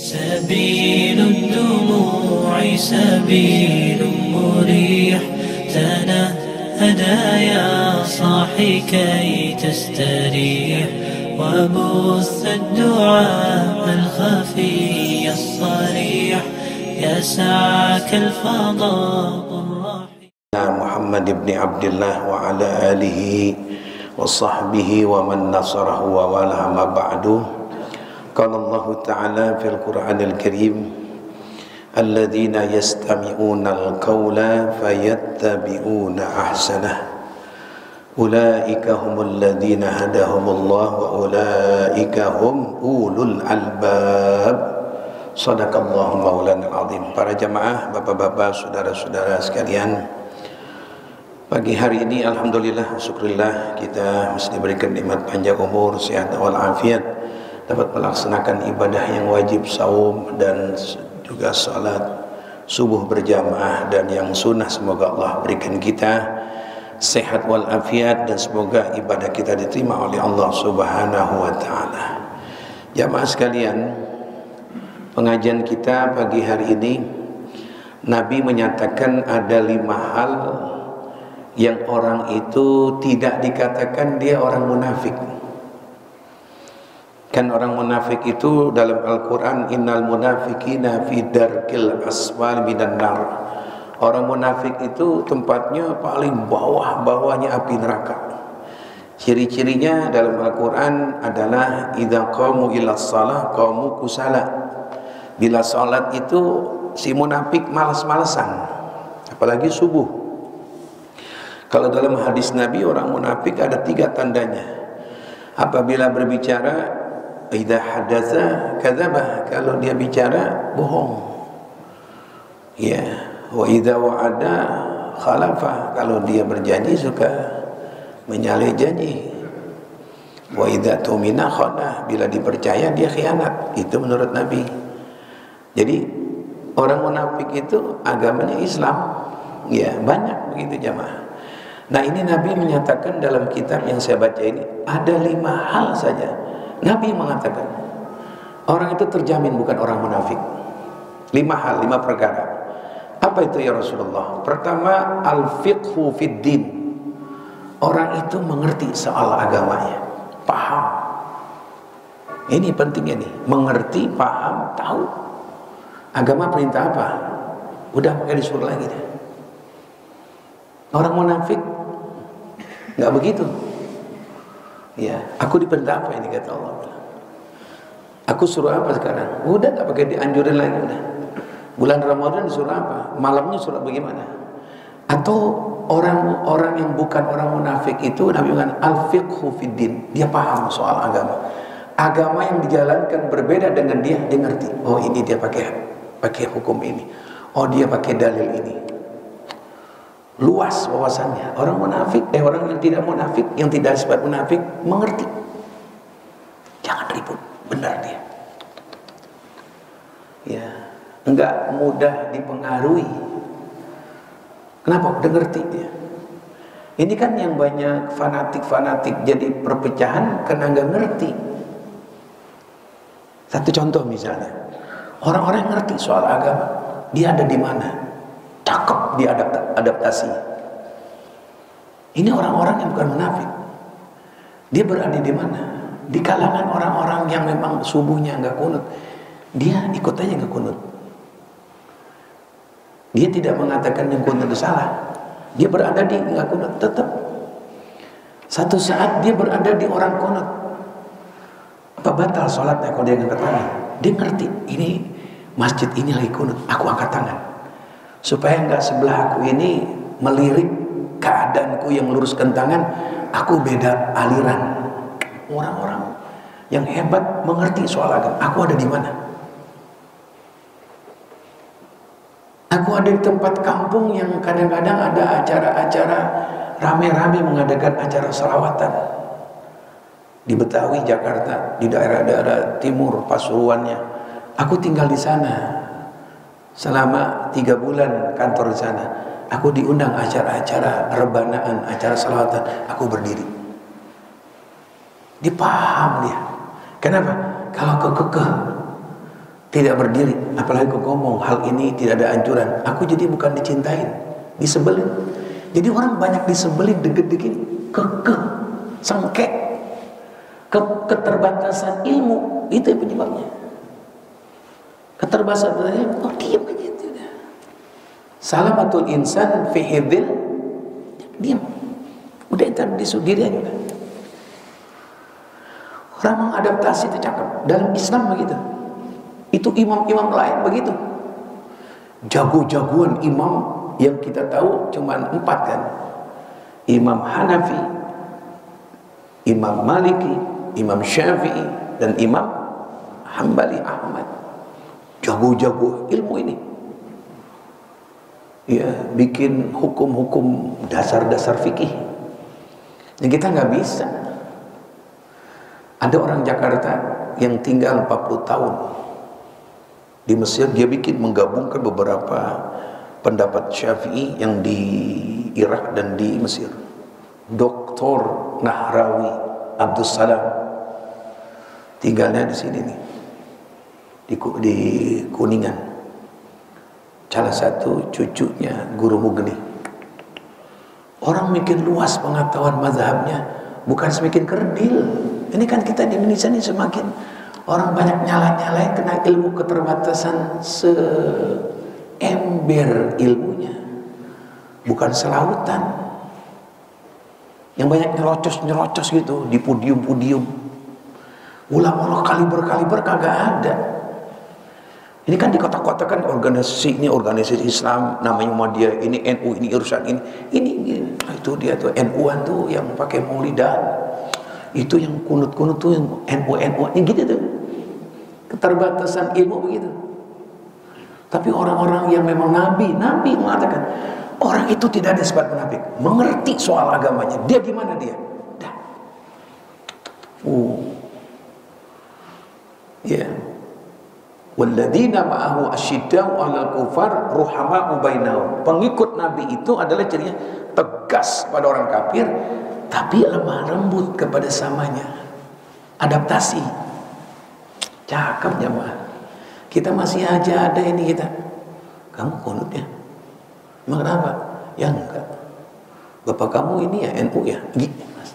سبيل الدموع سبيل مريح تنهدى يا صاحي كي تستريح وبث الدعاء الخفي الصريح يسعك الفضاء الرحيم. محمد بن عبد الله وعلى آله وصحبه ومن نصره ووالاه ما بعد. قال الله تعالى في القرآن الكريم الذين يستمعون القول فيتبعون أحسنه أولئك هم الذين هداهم الله وأولئك هم أولو الألباب. Sadaqallahu maulana al-azim. Para jamaah, bapak-bapak, saudara-saudara sekalian, pagi hari ini alhamdulillah, syukurillah, kita masih diberikan nikmat panjang umur, sehat walafiat, dapat melaksanakan ibadah yang wajib, saum dan juga salat subuh berjamaah, dan yang sunnah. Semoga Allah berikan kita sehat walafiat dan semoga ibadah kita diterima oleh Allah Subhanahu wa taala. Jamaah sekalian, pengajian kita pagi hari ini, Nabi menyatakan ada 5 hal yang orang itu tidak dikatakan dia orang munafik. Kan orang munafik itu dalam Al-Quran, innal munafikina fi darkil asfal minan nar. Orang munafik itu tempatnya paling bawah-bawahnya api neraka. Ciri-cirinya dalam Al-Quran adalah idza qamu ila shalah qamu kusala. Bila salat itu si munafik malas-malasan, apalagi subuh. Kalau dalam hadis Nabi, orang munafik ada 3 tandanya. Apabila berbicara, idza hadatsa kadzaba, kalau dia bicara bohong. Ya, wa idza wa'ada khalafa, kalau dia berjanji suka menyalahi janji. Wa idza tumina khana, bila dipercaya dia khianat. Itu menurut Nabi. Jadi orang munafik itu agamanya Islam. Ya, banyak begitu jamaah. Nah, ini Nabi menyatakan dalam kitab yang saya baca ini ada 5 hal saja. Nabi mengatakan orang itu terjamin bukan orang munafik. 5 hal, 5 perkara. Apa itu ya Rasulullah? Pertama, al-fiqhu fid din. Orang itu mengerti soal agamanya, paham. Ini pentingnya nih, mengerti, paham, tahu agama perintah apa. Udah pakai disuruh lagi deh. Orang munafik nggak begitu. Ya, aku diperintah apa ini, kata Allah. Aku suruh apa sekarang? Udah nggak pakai dianjurin lagi udah. Bulan Ramadan disuruh apa? Malamnya suruh bagaimana? Atau orang-orang yang bukan orang munafik itu Nabi mengatakan al-fiqhu fiddin. Dia paham soal agama. Agama yang dijalankan berbeda dengan dia ngerti. Oh, ini dia pakai hukum ini. Oh, dia pakai dalil ini. Luas wawasannya. Orang munafik, orang yang tidak munafik, yang tidak sifat munafik, mengerti. Jangan ribut, benar dia. Ya, enggak mudah dipengaruhi. Kenapa? Udah ngerti dia. Ini kan yang banyak fanatik-fanatik jadi perpecahan karena enggak ngerti. Satu contoh misalnya, orang-orang yang ngerti soal agama, dia ada di mana? Cakep dia adaptasi. Ini orang-orang yang bukan munafik. Dia berada di mana? Di kalangan orang-orang yang memang subuhnya enggak kunut. Dia ikut aja enggak kunut. Dia tidak mengatakan yang kunut itu salah. Dia berada di enggak kunut tetap. Satu saat dia berada di orang kunut. Apa batal sholatnya kalau dia angkat tangan? Dia ngerti, ini masjid ini lagi kunut, aku angkat tangan. Supaya enggak sebelah aku ini melirik keadaanku yang meluruskan tangan, aku beda aliran. Orang-orang yang hebat mengerti soal agama. Aku ada di mana? Aku ada di tempat kampung yang kadang-kadang ada acara-acara rame-rame mengadakan acara selawatan. Di Betawi, Jakarta, di daerah-daerah timur Pasuruannya. Aku tinggal di sana. Selama 3 bulan kantor di sana, aku diundang acara-acara rebanaan, acara selawatan, aku berdiri. Dia paham dia. Kenapa? Kalau kekeh tidak berdiri. Apalagi kau ngomong hal ini tidak ada anjuran, aku jadi bukan dicintain, disebelin. Jadi orang banyak disebelin, degit-degit, kekeh, sengkek, keterbatasan ilmu, itu yang penyebabnya. Keterbatasan ilmu, oh diam aja itu dah. Salamatul insan fi hidil, diam. Udah entar disugiri aja udah. Orang mengadaptasi itu cakep. Dalam Islam begitu. Itu imam-imam lain begitu. Jago-jagoan imam yang kita tahu cuma 4 kan. Imam Hanafi, Imam Maliki, Imam Syafi'i, dan Imam Hambali Ahmad. Jago-jago ilmu ini. Ya, bikin hukum-hukum dasar-dasar fikih. Yang kita nggak bisa. Ada orang Jakarta yang tinggal 40 tahun di Mesir, dia bikin menggabungkan beberapa pendapat Syafi'i yang di Irak dan di Mesir. Dr. Nahrawi Abdus Salam tinggalnya di sini nih, di Kuningan. Salah satu cucunya Guru Mugni. Orang makin luas pengetahuan mazhabnya, bukan semakin kerdil. Ini kan kita di Indonesia ini semakin orang banyak nyala-nyalain kena ilmu keterbatasan seember ilmunya, bukan selautan. Yang banyak nyerocos gitu di podium-podium. Ulama-ulama kaliber kagak ada. Ini kan di kota-kota kan organisasi ini organisasi Islam namanya Muhammadiyah, ini NU, ini urusan ini nah, itu dia tuh NU-an tuh yang pakai maulidan, itu yang kunut-kunut tuh yang NU ini gitu tuh. Keterbatasan ilmu begitu. Tapi orang-orang yang memang Nabi mengatakan orang itu tidak ada sifat munafik, mengerti soal agamanya. Dia gimana dia? Dah. Ya. Walladzina ma'ahu asyiddau 'alal kufar ruhama'u bainahum. Pengikut Nabi itu adalah cirinya tegas pada orang kafir tapi lemah lembut kepada samanya. Adaptasi. Cakep jemaah. Kita masih aja ada ini kita. Kamu kunutnya. Emang kenapa? Ya enggak. Bapak kamu ini ya NU ya? Gitu, Mas.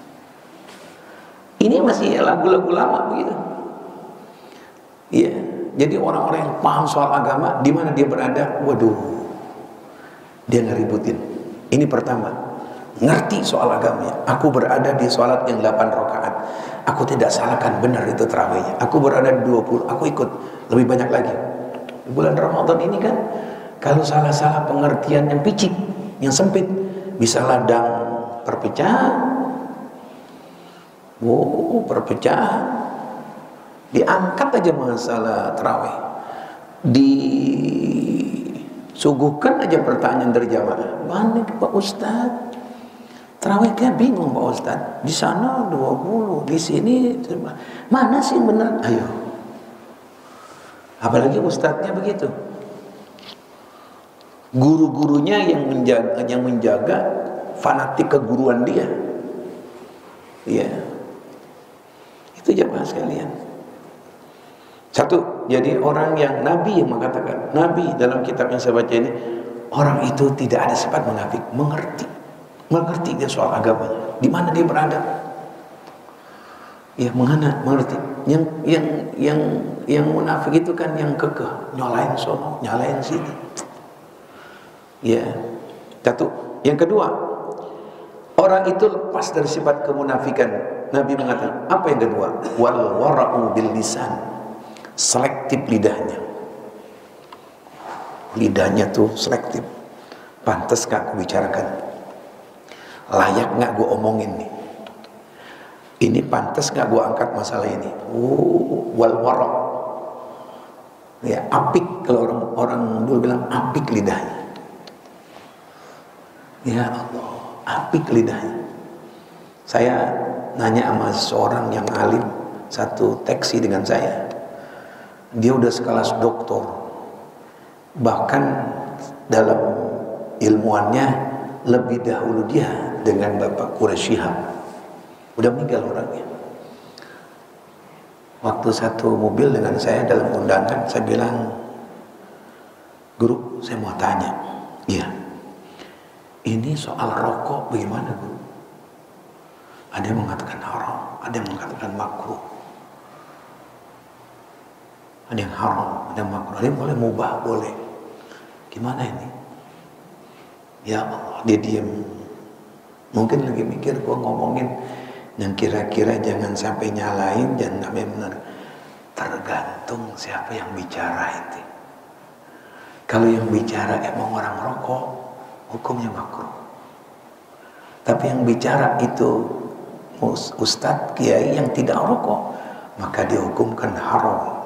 Ini masih lagu-lagu lama begitu. Iya. Jadi orang-orang yang paham soal agama, di mana dia berada, waduh, dia ngeributin. Ini pertama, ngerti soal agamanya. Aku berada di sholat yang 8 rakaat. Aku tidak salahkan, benar itu tarawihnya. Aku berada di 20, aku ikut lebih banyak lagi. Di bulan Ramadan ini kan, kalau salah-salah pengertian yang picik, yang sempit, bisa ladang perpecahan. Perpecahan. Diangkat aja masalah tarawih, disuguhkan aja pertanyaan dari jamaah. Mana Pak Ustadz? Tarawih kayak bingung Pak Ustadz. Di sana 20, di sini mana sih yang benar? Ayo. Apalagi ustadznya begitu. Guru-gurunya yang menjaga fanatik keguruan dia. Iya. Itu jamaah sekalian. Satu, jadi orang yang Nabi yang mengatakan, Nabi dalam kitab yang saya baca ini, orang itu tidak ada sifat munafik, mengerti dia soal agamanya, di mana dia berada. Ya, mengerti. Yang munafik itu kan yang kekeh, nyalain sono, nyalain sini. Ya, satu. Yang kedua, orang itu lepas dari sifat kemunafikan. Nabi mengatakan, apa yang kedua? Wal wara'u bil lisan. Selektif lidahnya. Lidahnya tuh selektif. Pantas gak aku bicarakan? Layak gak gue omongin nih? Ini pantas gak gue angkat masalah ini? Wal warok. Ya, apik. Kalau orang dulu bilang apik lidahnya. Ya Allah, apik lidahnya. Saya nanya sama seorang yang alim, satu teksi dengan saya. Dia udah sekelas doktor, bahkan dalam ilmuannya lebih dahulu dia dengan Bapak Quraish Shihab. Udah meninggal orangnya. waktu satu mobil dengan saya dalam undangan, saya bilang, "Guru, saya mau tanya." "Iya." "Ini soal rokok bagaimana, Guru?" Ada yang mengatakan haram, ada yang mengatakan makruh. Ada yang haram, ada yang makruh, ada yang boleh mubah, boleh. Gimana ini? Ya Allah, dia diam. Mungkin lagi mikir gua ngomongin yang kira-kira jangan sampai nyalain, jangan sampai benar. Tergantung siapa yang bicara itu. Kalau yang bicara emang orang rokok, hukumnya makruh. Tapi yang bicara itu ustadz, kiai yang tidak rokok, maka dihukumkan haram.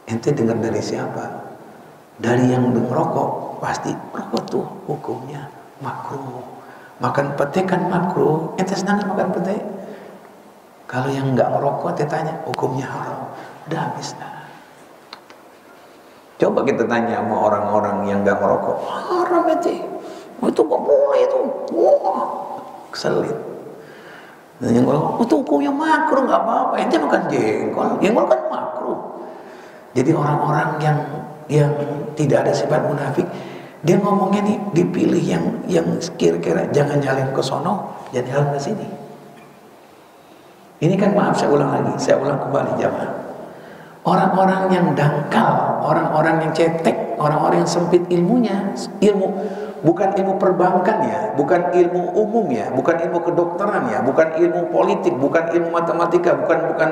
Ente dengar dari siapa? Dari yang rokok, pasti rokok tuh hukumnya makruh. Makan pete kan makruh, ente senang makan pete? Kalau yang nggak ngerokok, ente tanya hukumnya haram, udah habis dah. Coba kita tanya sama orang-orang yang nggak ngerokok, haram ente, itu nggak boleh itu, wah, keselit. Dan yang ngerokok, itu hukumnya makruh, nggak apa-apa, ente makan jengkol kan makruh. Jadi orang-orang yang tidak ada sifat munafik, dia ngomongnya nih dipilih yang kira-kira jangan nyalin ke sono, jangan nyalin ke sini. Ini kan maaf, saya ulang kembali jamaah. Orang-orang yang dangkal, orang-orang yang cetek, orang-orang yang sempit ilmunya, bukan ilmu perbankan ya, bukan ilmu umum ya, bukan ilmu kedokteran ya, bukan ilmu politik, bukan ilmu matematika, bukan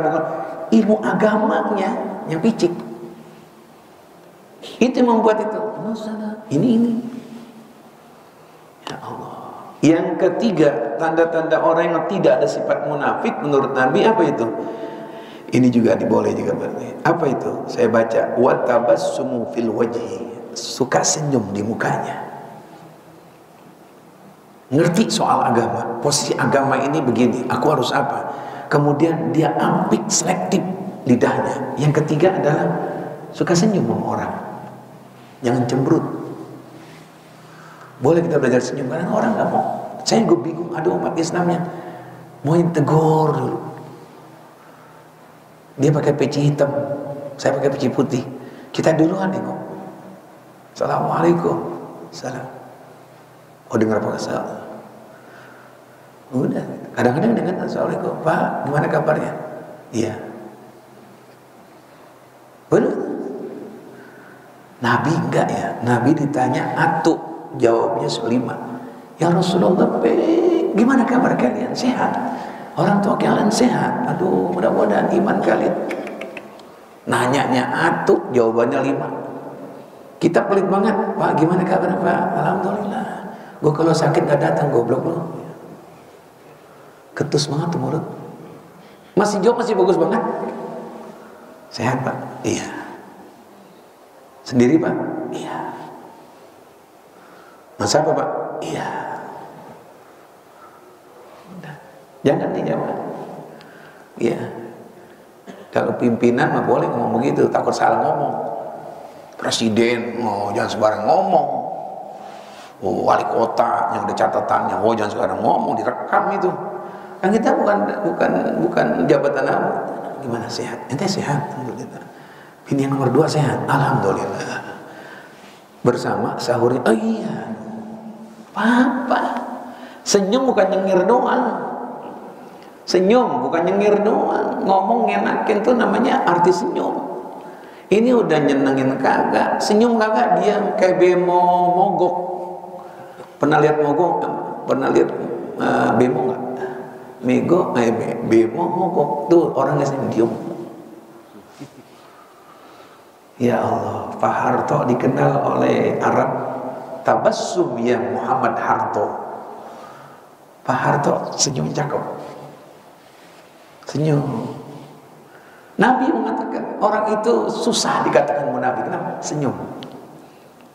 ilmu agamanya yang picik. Itu yang membuat itu. Ini. Ya Allah. Yang ketiga, tanda-tanda orang yang tidak ada sifat munafik menurut Nabi apa itu? Ini juga diboleh juga. Apa itu? Saya baca, wa tabassumu fil wajhi, suka senyum di mukanya. Ngerti soal agama, posisi agama ini begini, aku harus apa? Kemudian dia ampik, selektif lidahnya. Yang ketiga adalah suka senyum sama orang. Jangan cemberut. Boleh kita belajar senyum, karena orang nggak mau. Saya gue bingung, ada umat Islamnya mau tegur dulu. Dia pakai peci hitam, saya pakai peci putih. Kita duluan nengok. Assalamualaikum. Salam. Oh, dengar apa salam? Udah. Kadang-kadang dengan assalamualaikum. Pak, gimana kabarnya? Iya. Benar. Nabi enggak ya? Nabi ditanya atu, jawabnya selima. Ya Rasulullah, gimana kabar kalian? Sehat? Orang tua kalian sehat? Aduh, mudah-mudahan iman kalian. Nanyanya atu, jawabannya 5. Kita pelit banget. Pak, gimana kabar Pak? Alhamdulillah. Gue kalau sakit gak datang, goblok lu. Ketus banget tuh mulut. Masih jawab masih bagus banget. Sehat Pak? Iya. Sendiri Pak? Iya. Mas apa Pak? Iya. Udah. Jangan dijawab. Iya. Kalau pimpinan mah boleh ngomong begitu, takut salah ngomong. Presiden, jangan sembarang ngomong. Wali kota yang ada catatannya, jangan sembarang ngomong, direkam itu. Kan kita bukan jabatan apa. Gimana sehat? Ente sehat? Alhamdulillah. Ini yang nomor 2 sehat, alhamdulillah. Bersama sahurnya, oh iya, Papa. Senyum bukan nyengir doang. Senyum bukan nyengir doang. Ngomong ngenakin tuh namanya arti senyum. Ini udah nyenengin kagak, senyum kagak, diam kayak bemo mogok. Pernah lihat mogok? Pernah lihat bemo nggak? Bemo mogok tuh orangnya diam. Ya Allah, Pak Harto dikenal oleh Arab tabassum ya Muhammad Harto. Pak Harto senyum cakep. Senyum. Nabi mengatakan orang itu susah dikatakan munafik. Kenapa? Senyum.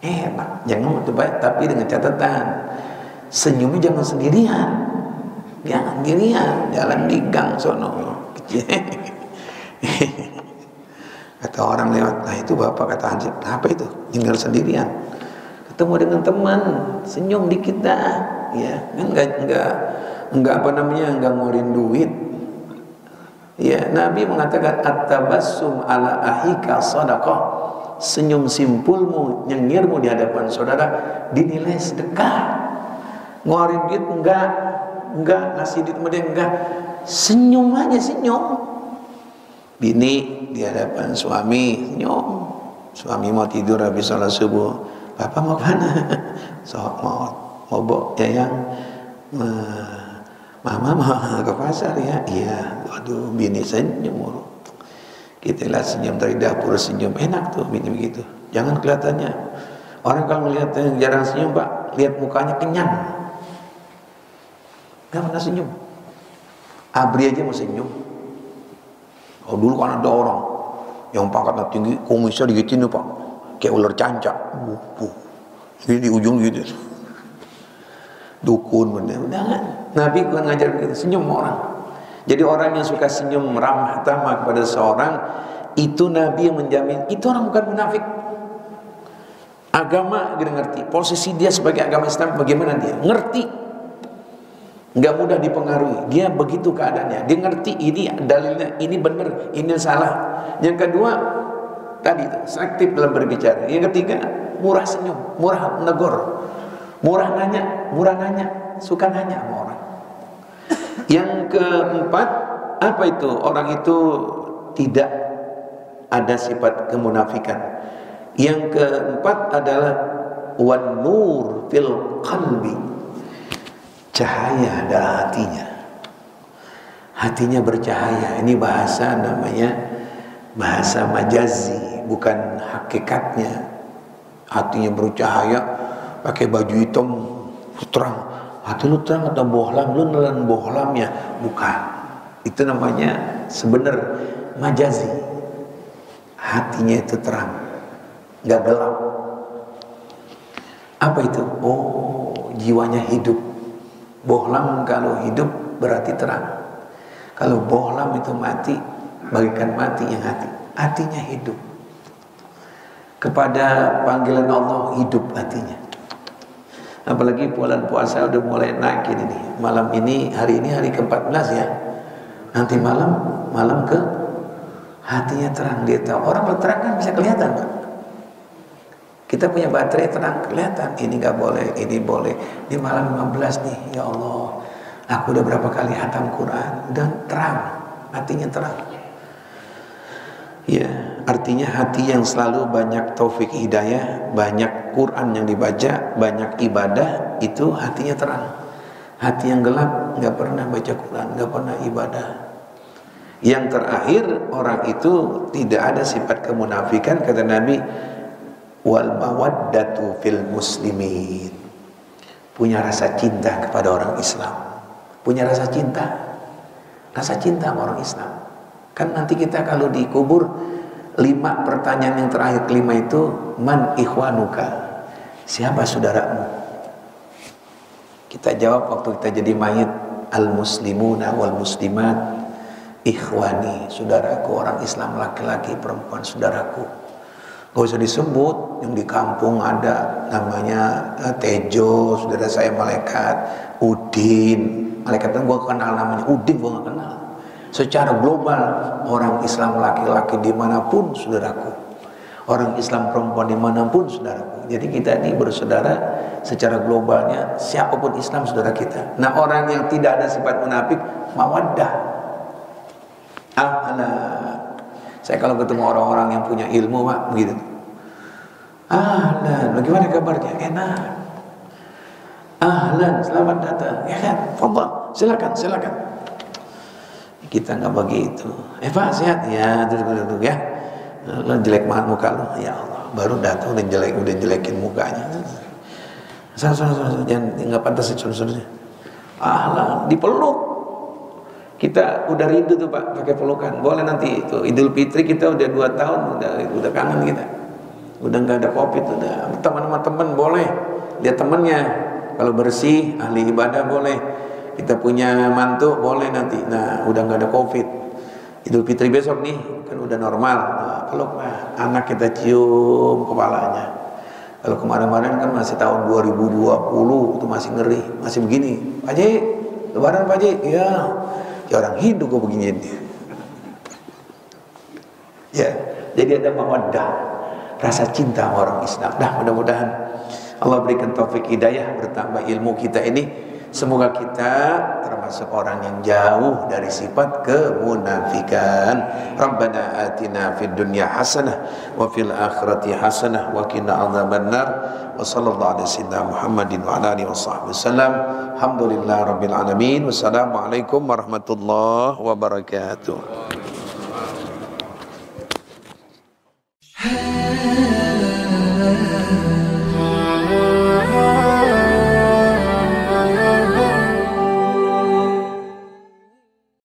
Enak. Jangan baik, tapi dengan catatan senyumnya jangan sendirian. Jangan sendirian, jalan di gang sono. Kata orang lewat, nah itu bapak, kata Hansip, apa itu? Tinggal sendirian. Ketemu dengan teman, senyum dikit dah, ya, enggak apa namanya, enggak ngorin duit. Ya, Nabi mengatakan at-tabassum ala ahika sadaqah. Senyum simpulmu, nyengirmu di hadapan saudara dinilai sedekah. Ngeluarin duit enggak, ngasih duit sama dia enggak. Senyum aja, senyum. Bini di hadapan suami senyum. Suami mau tidur habis sholat subuh. Bapak mau kemana? So, mau bok ya yang mama mau ke pasar ya. Iya. Waduh, bini senyum. Kita lihat senyum dari dapur, senyum enak tuh bini begitu. Jangan kelihatannya. Orang kalau melihat yang jarang senyum, Pak, lihat mukanya kenyang. Gak pernah senyum. Abri aja mau senyum. Oh, dulu kan ada orang yang pangkatnya tinggi, kumisnya digituin Pak, kayak ular cancak. Ini di ujung gitu. Dukun bener. Udah kan? Nabi kan ngajar begitu, senyum orang. Jadi orang yang suka senyum ramah tamah kepada seorang, itu Nabi yang menjamin, itu orang bukan munafik. Agama dia ngerti, posisi dia sebagai agama Islam bagaimana dia ngerti, nggak mudah dipengaruhi. Dia begitu keadaannya, dia ngerti ini dalilnya, ini benar, ini salah. Yang kedua tadi itu selektif dalam berbicara. Yang ketiga murah senyum, murah menegur, murah nanya, suka nanya sama orang. Yang keempat, apa itu? Orang itu tidak ada sifat kemunafikan. Yang keempat adalah wan nur fil qalbi. Cahaya dalam hatinya. Hatinya bercahaya. Ini bahasa namanya bahasa majazi, bukan hakikatnya. Hatinya bercahaya, pakai baju hitam terang. Hati lu terang atau bohlam, lu nelan bohlamnya. Bukan. Itu namanya sebenar majazi. Hatinya itu terang, gak gelap. Apa itu? Oh, jiwanya hidup. Bohlam kalau hidup berarti terang. Kalau bohlam itu mati, bagaikan mati yang hati. Hatinya hidup. Kepada panggilan Allah hidup hatinya. Apalagi bulan puasa udah mulai naik ini nih. Malam ini, hari ke-14 ya. Nanti malam ke hatinya terang, dia tahu. Orang kalau terang kan bisa kelihatan, Pak. Kita punya baterai terang, kelihatan. Ini gak boleh, ini boleh. Ini malam 15 nih, ya Allah. Aku udah berapa kali hatam Quran, dan terang, hatinya terang. Ya, artinya hati yang selalu banyak taufik hidayah, banyak Quran yang dibaca, banyak ibadah, itu hatinya terang. Hati yang gelap nggak pernah baca Quran, nggak pernah ibadah. Yang terakhir, orang itu tidak ada sifat kemunafikan, kata Nabi, wal mawaddatu fil muslimin. Punya rasa cinta kepada orang Islam. Punya rasa cinta sama orang Islam. Kan nanti kita kalau dikubur, 5 pertanyaan yang terakhir, kelima itu, man ikhwanuka, siapa saudaramu? Kita jawab waktu kita jadi mayit, al muslimuna wal muslimat ikhwani, saudaraku. Orang Islam laki-laki, perempuan, saudaraku. Gak usah disebut. Yang di kampung ada namanya Tejo, saudara saya malaikat. Udin, malaikat kan gue kenal namanya. Udin gue gak kenal. Secara global, orang Islam laki-laki dimanapun saudaraku, orang Islam perempuan dimanapun saudaraku. Jadi kita ini bersaudara secara globalnya, siapapun Islam saudara kita. Nah, orang yang tidak ada sifat munafik, mawaddah. Saya kalau ketemu orang-orang yang punya ilmu, Pak, begitu. Ahlan, bagaimana kabarnya? Enak. Ahlan, selamat datang. Ya kan? Fadhal, silakan. Kita nggak begitu. Pak, sehat? Ya, duduk ya. Lo jelek banget muka lo. Ya Allah, baru datang udah jelekin mukanya. Jangan, nggak pantas seterusnya. Ahlan, dipeluk. Kita udah rindu tuh Pak, pakai pelukan. Boleh nanti itu Idul Fitri kita udah 2 tahun, udah kangen kita. Udah nggak ada Covid, udah teman sama teman boleh. Lihat temennya, kalau bersih, ahli ibadah boleh. Kita punya mantu boleh nanti. Nah, udah nggak ada Covid. Idul Fitri besok nih kan udah normal. Nah, peluk anak kita cium kepalanya. Kalau kemarin-kemarin kan masih tahun 2020 itu masih ngeri, masih begini. Pak Haji, lebaran Pak Haji, ya orang hidup kok begini. Ya, jadi ada mawaddah, rasa cinta orang Islam. Nah, mudah-mudahan Allah berikan taufik hidayah, bertambah ilmu kita ini. Semoga kita termasuk orang yang jauh dari sifat kemunafikan. Rabbana atina fid dunya hasanah wa fil akhirati hasanah wa qina adzabannar. Wa sallallahu alaihi wasallam Muhammadin wa ala alihi wasallam. Alhamdulillah rabbil alamin. Wassalamualaikum warahmatullahi wabarakatuh.